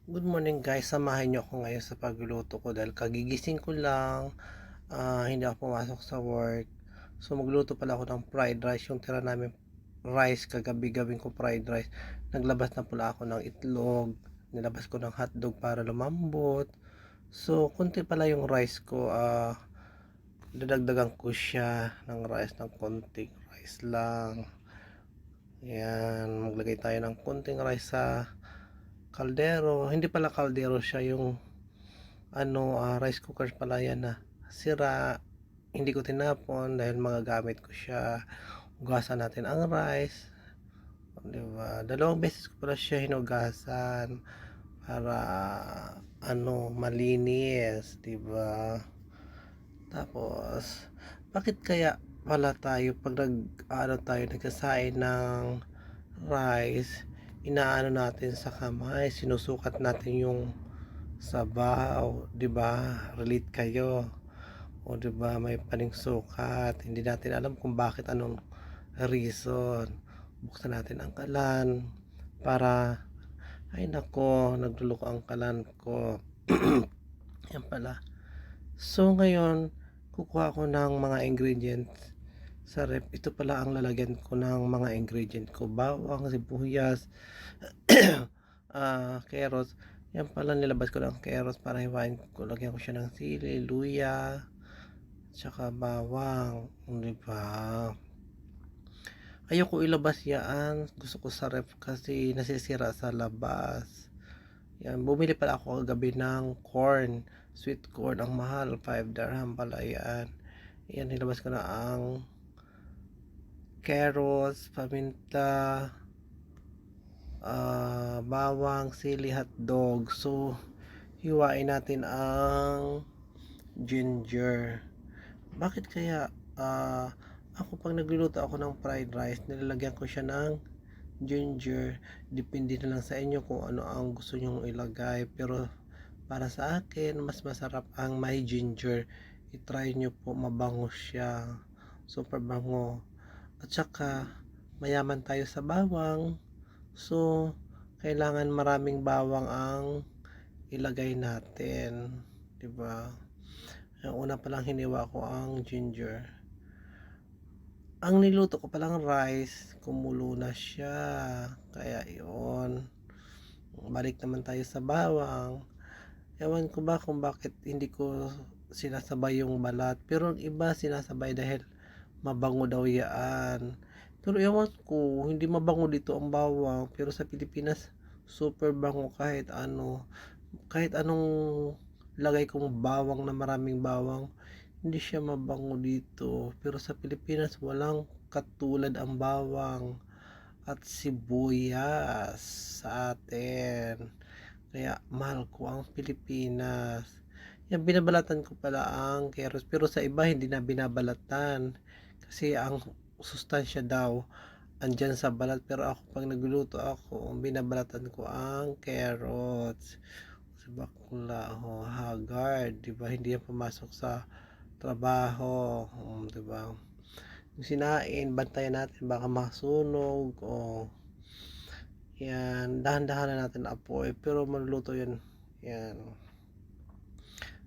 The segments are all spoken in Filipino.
Good morning guys, samahan niyo ako ngayon sa pagluluto ko dahil kagigising ko lang, hindi ako pumasok sa work. So magluto pala ako ng fried rice, yung tira namin rice kagabi gawin ko fried rice. Naglabas na pala ako ng itlog, nilabas ko ng hotdog para lumambot. So konti pala yung rice ko, dadagdagan ko siya ng rice ng konting rice lang. Yan, maglagay tayo ng konting rice sa kaldero. Hindi pala kaldero siya, yung rice cooker pala yan na sira. Hindi ko tinapon dahil magagamit ko siya. Hugasan natin ang rice, diba? Dalawang beses ko pala siya hinugasan para malinis, diba? Tapos bakit kaya pala tayo pag nagsasain ng rice, inaano natin sa kamay, sinusukat natin yung sabaw, 'di ba? Relate kayo. O 'di ba, may paning sukat. Hindi natin alam kung bakit, anong reason. Buksan natin ang kalan para, ay nako, nagluloko ang kalan ko. Yan pala. So ngayon, kukuha ko ng mga ingredients sa ref. Ito pala ang lalagyan ko ng mga ingredient ko: bawang, sibuyas, carrots. Yan pala, nilabas ko ng carrots para hiwain ko. Lagyan ko siya ng sili, luya, tsaka bawang, di ba? Ayoko ilabas yan. Gusto ko sa ref kasi nasisira sa labas. Yan, bumili pala ako kagabi ng corn, sweet corn. Ang mahal, 5 dirham pala yan. Yan, nilabas ko na ang carrots, paminta, bawang, sili, hotdog. So hiwain natin ang ginger. Bakit kaya ako pag nagluluto ako ng fried rice, nilalagyan ko siya ng ginger? Depende na lang sa inyo kung ano ang gusto nyong ilagay, pero para sa akin mas masarap ang may ginger. I-try nyo po, mabango siya, super bango. At saka mayaman tayo sa bawang, so kailangan maraming bawang ang ilagay natin, 'di ba? Yung una pa lang hiniwa ko ang ginger. Ang niluto ko palang rice, kumulo na siya. Kaya yun. Balik naman tayo sa bawang. Ewan ko ba kung bakit hindi ko sinasabay yung balat. Pero ang iba sinasabay dahil mabango daw yan. Pero ewan ko, hindi mabango dito ang bawang. Pero sa Pilipinas, super bango kahit ano. Kahit anong lagay kong bawang na maraming bawang, hindi siya mabango dito. Pero sa Pilipinas, walang katulad ang bawang at sibuyas sa atin. Kaya mahal ko ang Pilipinas. Yan, binabalatan ko pala ang carrots. Pero sa iba, hindi na binabalatan. Kasi ang sustansya daw andyan sa balat. Pero ako, pag nagluluto ako, binabalatan ko ang carrots. Si bakla, haggard, 'di ba? Hindi yan pumasok sa trabaho, 'di ba? Yung sinain, bantayan natin baka masunog, yan, dahan-dahan na natin apoy, pero maluluto yan. Yan,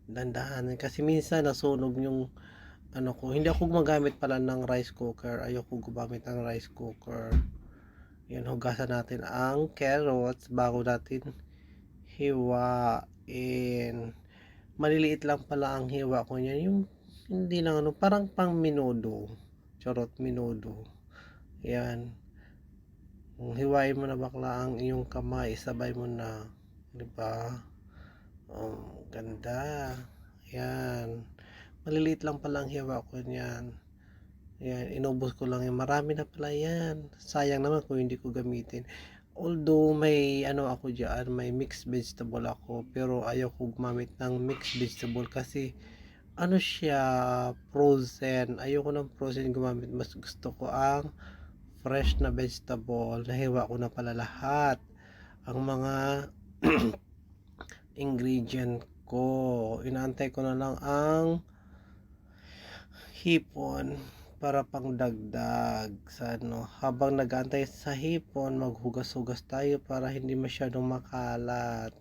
dahan-dahan kasi minsan nasunog yung ko. Hindi ako gumagamit pala ng rice cooker. Ayoko gumamit ng rice cooker. Yan, hugasan natin ang carrots bago natin hiwain. Maliliit lang pala ang hiwa ko niyan, yung hindi lang parang pang minudo, charot, minudo. Yan, hiwain mo na bakla ang iyong kamay, sabay mo na, di ba? Ganda. Yan, maliliit lang pala ang hiwa ko niyan. Yan, inubos ko lang yan, marami na pala yan. Sayang naman kung hindi ko gamitin. Although may ako diyan, may mixed vegetable ako, pero ayaw ko gumamit ng mixed vegetable kasi siya, frozen. Ayoko ng frozen gumamit. Mas gusto ko ang fresh na vegetable. Nahiwa ko na pala lahat ang mga ingredient ko. Inaantay ko na lang ang hipon para pangdagdag sa Habang nag-aantay sa hipon, maghugas-hugas tayo para hindi masyadong makalat.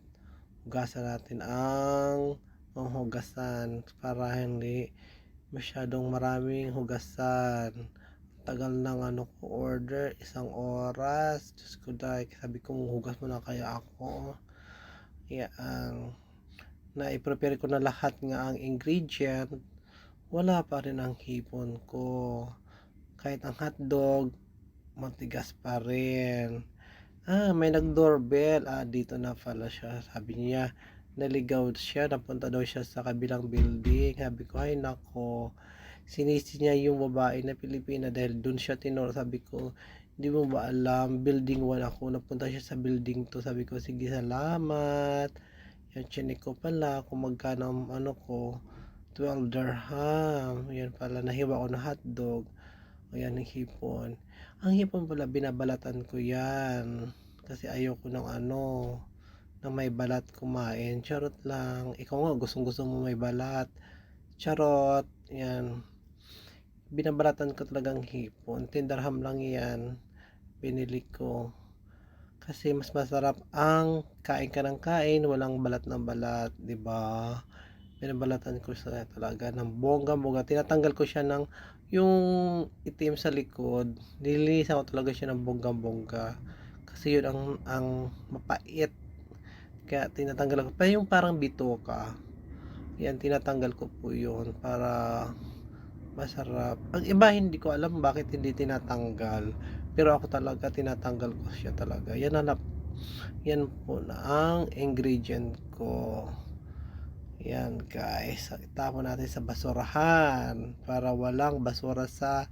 hugasan natin ang panghugasan para hindi masyadong maraming hugasan. Tagal ng ano ko order, 1 oras. Diyos ko dahil sabi ko hugas mo na kaya ako. Yan. Na-prepare ko na lahat nga ang ingredient. Wala pa rin ang hipon ko. Kahit ang hotdog, matigas pa rin. May nag-doorbell. Dito na pala siya. Sabi niya, naligaw siya. Napunta daw siya sa kabilang building. Sabi ko, ay nako. Sinisi niya yung babae na Pilipina dahil dun siya tinuro. Sabi ko, hindi mo ba alam, building 1 ako. Napunta siya sa building 2. Sabi ko, sige, salamat. Yan, chinik ko pala kung magkano ang ano ko. 12 dirham. Yan pala, nahiwa ko na hotdog. Ayan ang hipon. Ang hipon pala, binabalatan ko yan. Kasi ayoko ng ano, na may balat kumain. Charot lang. Ikaw nga, gustong gusto mo may balat. Charot. Yan. Binabalatan ko talagang hipon. 10 dirham lang yan. Binili ko. Kasi mas masarap ang kain ka ng kain, walang balat ng balat. 'Di ba? Binabalatan ko siya talaga ng bongga-bongga. Tinatanggal ko siya ng yung itim sa likod. Nililinisan ko talaga siya ng bongga-bongga. Kasi yun ang mapait. Kaya tinatanggal ko. Pa yung parang bitoka. Yan, tinatanggal ko po yun para masarap. Ang iba hindi ko alam bakit hindi tinatanggal. Pero ako talaga tinatanggal ko siya talaga. Yan po na ang ingredient ko. Yan guys, itapon natin sa basurahan para walang basura sa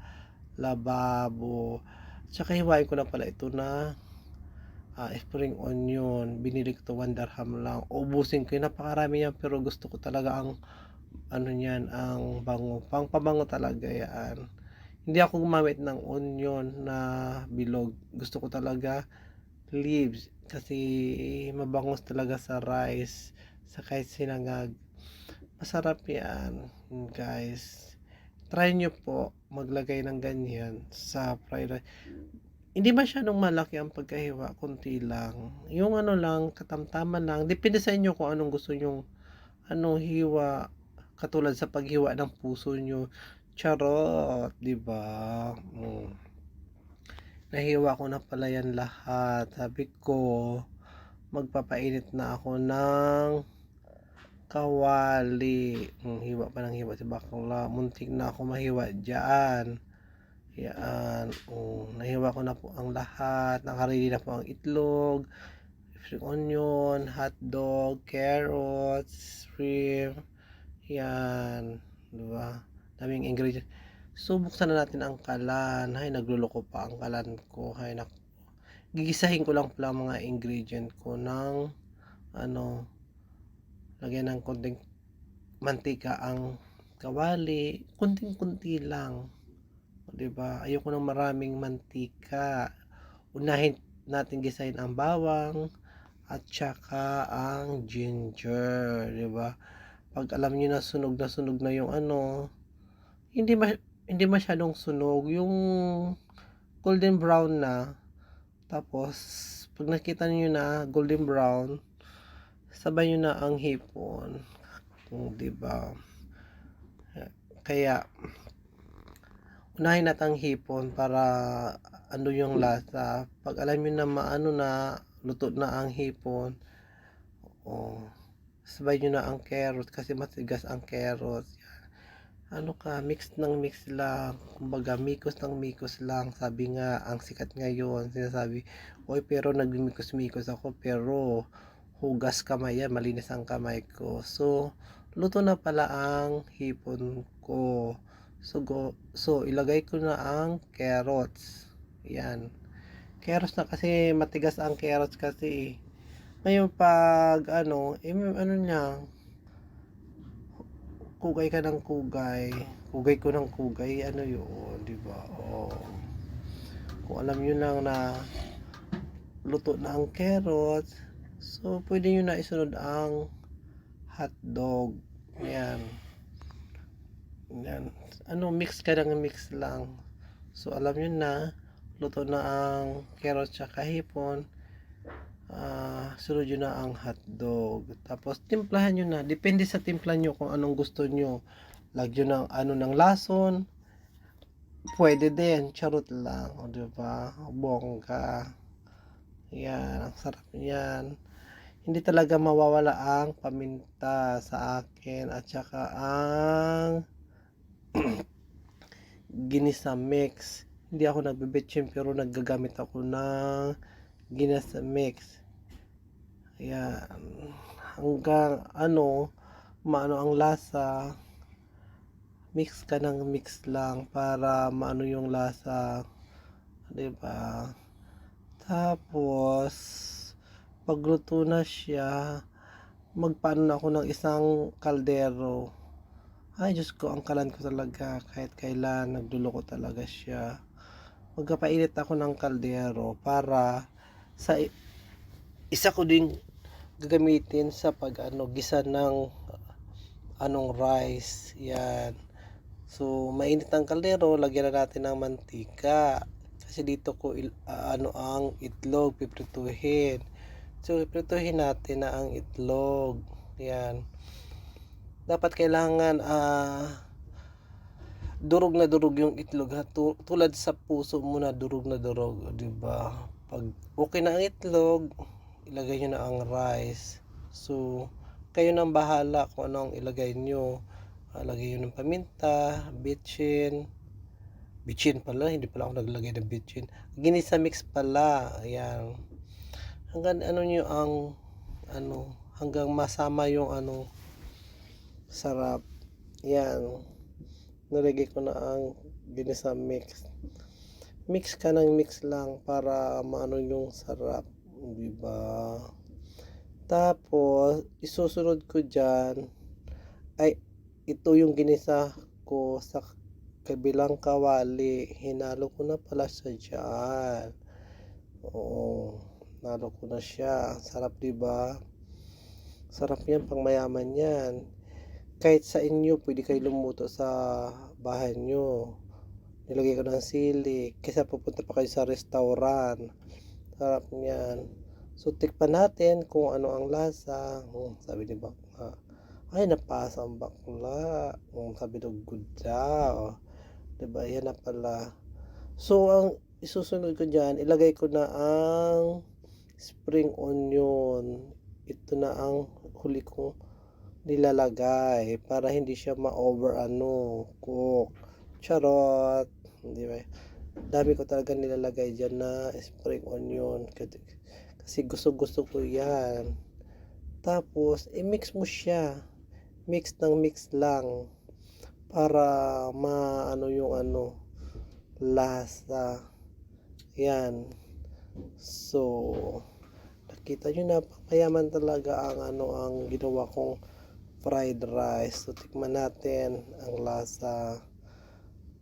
lababo. Tsaka hiwain ko na pala ito na spring onion. Binili ko to 1 dirham lang. Ubusin ko yun, napakarami yan pero gusto ko talaga ang ano niyan, ang bango. Pangpabango talaga yan. Hindi ako gumamit ng onion na bilog. Gusto ko talaga leaves kasi mabangos talaga sa rice sa kahit sinangag. Masarap yan guys. Try nyo po maglagay ng ganyan sa fried rice. Hindi masyadong malaki ang pagkahiwa, konti lang. Yung ano lang, katamtaman lang. Depende sa inyo kung anong gusto nyong ano hiwa, katulad sa paghiwa ng puso nyo. Charot, 'di ba? Nahiwa ko na pala yan lahat. Sabi ko, magpapainit na ako ng kawali. Hiwa pa ng hiwa si bakla. Muntik na ako mahiwa dyan. Yan. Nahiwa ko na po ang lahat. Nakaready na po ang itlog, spring onion, hotdog, carrots, shrimp. Yan. Diba? Daming ingredients. So, buksan na natin ang kalan. Hay, nagluloko pa ang kalan ko. Hay, gigisahin ko lang pala mga ingredient ko ng ano, lagyan ng konting mantika ang kawali. Kunting-kunti lang. O, diba? Ayoko ng maraming mantika. Unahin natin gisahin ang bawang at saka ang ginger. Diba? Pag alam niyo na sunog na yung ano, hindi masyadong sunog, yung golden brown na. Tapos pag nakita niyo na golden brown, sabay niyo na ang hipon. 'Di ba? Kaya unahin natin ang hipon para ano yung lasa. Pag alam niyo na maano na luto na ang hipon, sabay niyo na ang carrot kasi matigas ang carrot. Ano ka, mix ng mix lang, kumbaga mikos ng mikos lang. Sabi nga, ang sikat ngayon, sinasabi, oy pero nagmimikos-mikos ako, pero hugas kamay yan, malinis ang kamay ko. So, luto na pala ang hipon ko. So ilagay ko na ang carrots. Yan. Carrots na kasi matigas ang carrots kasi. Ngayon pag ano, ano niya, kugay ka ng kugay, kugay ko ng kugay, ano yun, di ba? Kung alam nyo lang na luto na ang carrots, so pwede nyo na isunod ang hotdog. Yan. Yan. Ano, mix ka ng mix lang. So alam nyo na, luto na ang carrots tsaka hipon. sunod yun na ang hotdog. Tapos timplahan nyo na. Depende sa timpla nyo kung anong gusto nyo. Lagyan ng ano ng lason. Pwede din. Charot lang. O diba? Bongga. Yan. Ang sarap yan. Hindi talaga mawawala ang paminta sa akin. At saka ang ginisa mix. Hindi ako nagbebetchin pero naggagamit ako ng ginisa mix. Ayan. Hanggang maano ang lasa. Mix ka ng mix lang para maano yung lasa. Diba? Tapos, pagluto na siya, magpaano na ako ng isang kaldero. Ay, Diyos ko, ang kalan ko talaga. Kahit kailan, nagdulo ko talaga siya. Magpapainit ako ng kaldero para sa isa ko ding gagamitin sa gisa ng rice. Yan. So, mainit ang kaldero, lagyan na natin ng mantika. Kasi dito ko ang itlog piprituhin. So, piprituhin natin na ang itlog. Yan. Dapat kailangan durog na durog yung itlog ha. Tulad sa puso mo na durog, di ba? Pag okay na ang itlog, ilagay nyo na ang rice. So, kayo nang bahala kung anong ilagay nyo. Lagay nyo ng paminta, bitchin pala, hindi pala ako naglagay ng bitchin. Ginisa mix pala, ayan. Hanggang nyo ang hanggang masama yung sarap. Yan. Nalagay ko na ang ginisa mix. Mix ka ng mix lang para maano yung sarap, diba? Tapos isusunod ko dyan ay ito yung ginisa ko sa kabilang kawali. Hinalo ko na pala siya dyan. Oo, nalo ko na siya. Sarap, diba? Sarap yan, pang mayaman yan. Kahit sa inyo, pwede kayo lumuto sa bahay nyo. Nilagay ko ng sili. Kaysa pupunta pa kayo sa restaurant. Sarap niyan. So, tikpan natin kung ano ang lasa. Sabi ni bakla. Ay, napasa ang bakla. Sabi ng good daw. Diba? Yan na pala. So, ang isusunod ko dyan, ilagay ko na ang spring onion. Ito na ang huli kong nilalagay para hindi siya ma-over cook. Charot. Di ba? Dami ko talaga nilalagay dyan na spring onion kasi gusto ko yan. Tapos i-mix mo siya, mix lang para yung lasa. Yan. So, nakita nyo na papayaman talaga ang ginawa kong fried rice. So, tikman natin ang lasa.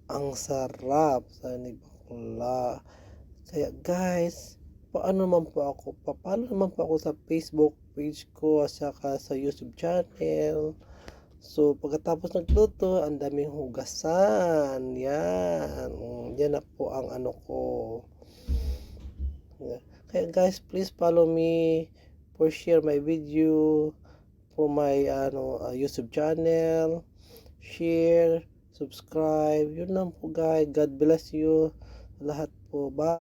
Ang sarap sa ni bakla. Kaya guys, papalo naman po ako sa Facebook page ko at saka sa YouTube channel. So, pagkatapos nagluto, ang daming hugasan. Yan. Yan na po ang ko. Kaya guys, please follow me for share my video for my YouTube channel. Share, subscribe. Yun lang po guys. God bless you. Lahat po. Bye.